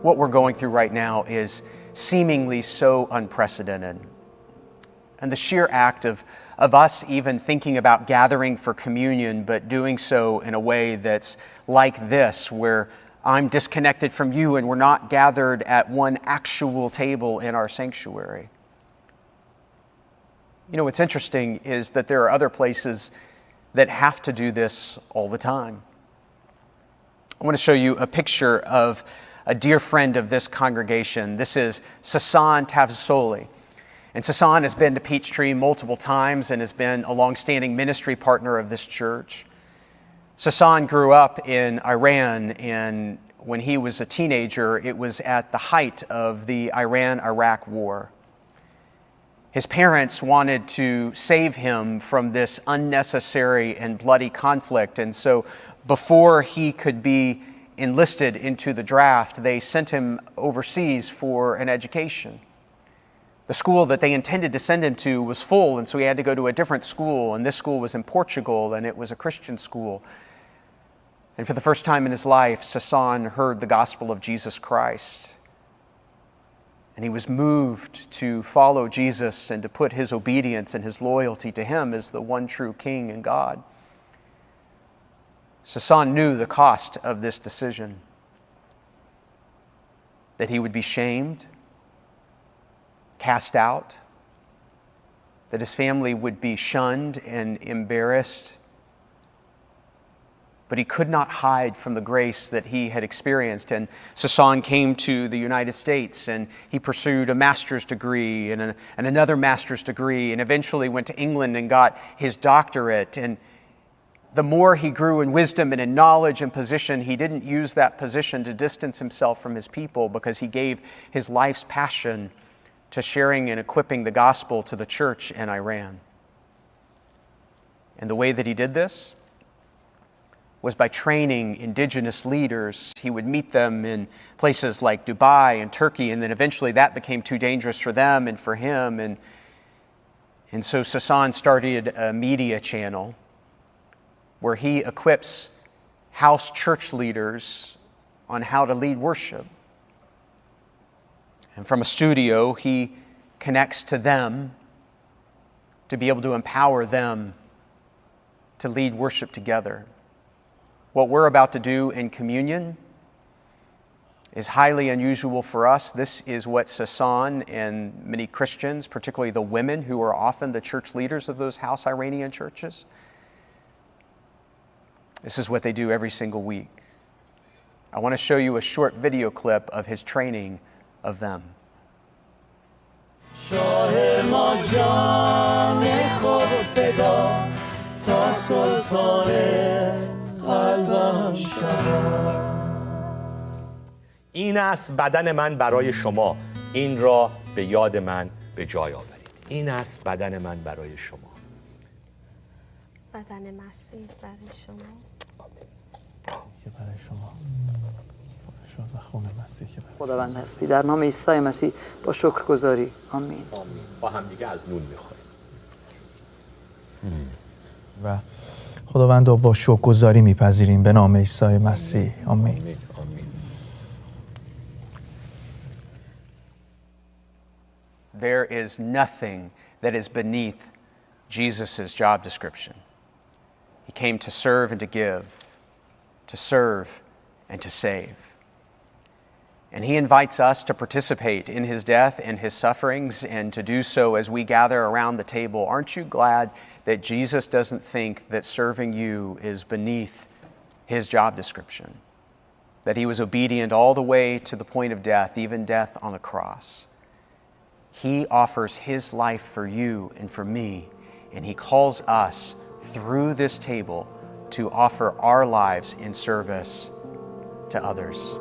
What we're going through right now is seemingly so unprecedented. And the sheer act of us even thinking about gathering for communion, but doing so in a way that's like this, where I'm disconnected from you and we're not gathered at one actual table in our sanctuary. You know, what's interesting is that there are other places that have to do this all the time. I want to show you a picture of a dear friend of this congregation. This is Sasan Tavassoli. And Sasan has been to Peachtree multiple times and has been a longstanding ministry partner of this church. Sasan grew up in Iran, and when he was a teenager, it was at the height of the Iran-Iraq war. His parents wanted to save him from this unnecessary and bloody conflict, and so before he could be enlisted into the draft, they sent him overseas for an education. The school that they intended to send him to was full, and so he had to go to a different school, and this school was in Portugal, and it was a Christian school. And for the first time in his life, Sasan heard the gospel of Jesus Christ. And he was moved to follow Jesus and to put his obedience and his loyalty to him as the one true King and God. Sasan knew the cost of this decision, that he would be shamed, cast out, that his family would be shunned and embarrassed. But he could not hide from the grace that he had experienced. And Sasan came to the United States, and he pursued a master's degree and another master's degree, and eventually went to England and got his doctorate. And the more he grew in wisdom and in knowledge and position, he didn't use that position to distance himself from his people, because he gave his life's passion to sharing and equipping the gospel to the church in Iran. And the way that he did this was by training indigenous leaders. He would meet them in places like Dubai and Turkey, and then eventually that became too dangerous for them and for him. And so Sasan started a media channel where he equips house church leaders on how to lead worship. And from a studio, he connects to them to be able to empower them to lead worship together. What we're about to do in communion is highly unusual for us. This is what Sasan and many Christians, particularly the women who are often the church leaders of those house Iranian churches, this is what they do every single week. I want to show you a short video clip of his training of them. این است بدن من برای شما، این را به یاد من به جای آورید. این است بدن من برای شما. بدن مسیح برای شما. که برای شما. و خون مسیح که برای خداوند هستی، در نام عیسی مسیح با شکرگزاری. آمین. آمین. با هم دیگه از نون می‌خوریم. و خداوند رو با شکرگزاری میپذیریم به نام عیسی مسیح. آمین. آمین. There is nothing that is beneath Jesus' job description. He came to serve and to give, to serve and to save. And he invites us to participate in his death and his sufferings, and to do so as we gather around the table. Aren't you glad that Jesus doesn't think that serving you is beneath his job description? That he was obedient all the way to the point of death, even death on the cross. He offers his life for you and for me, and he calls us through this table to offer our lives in service to others.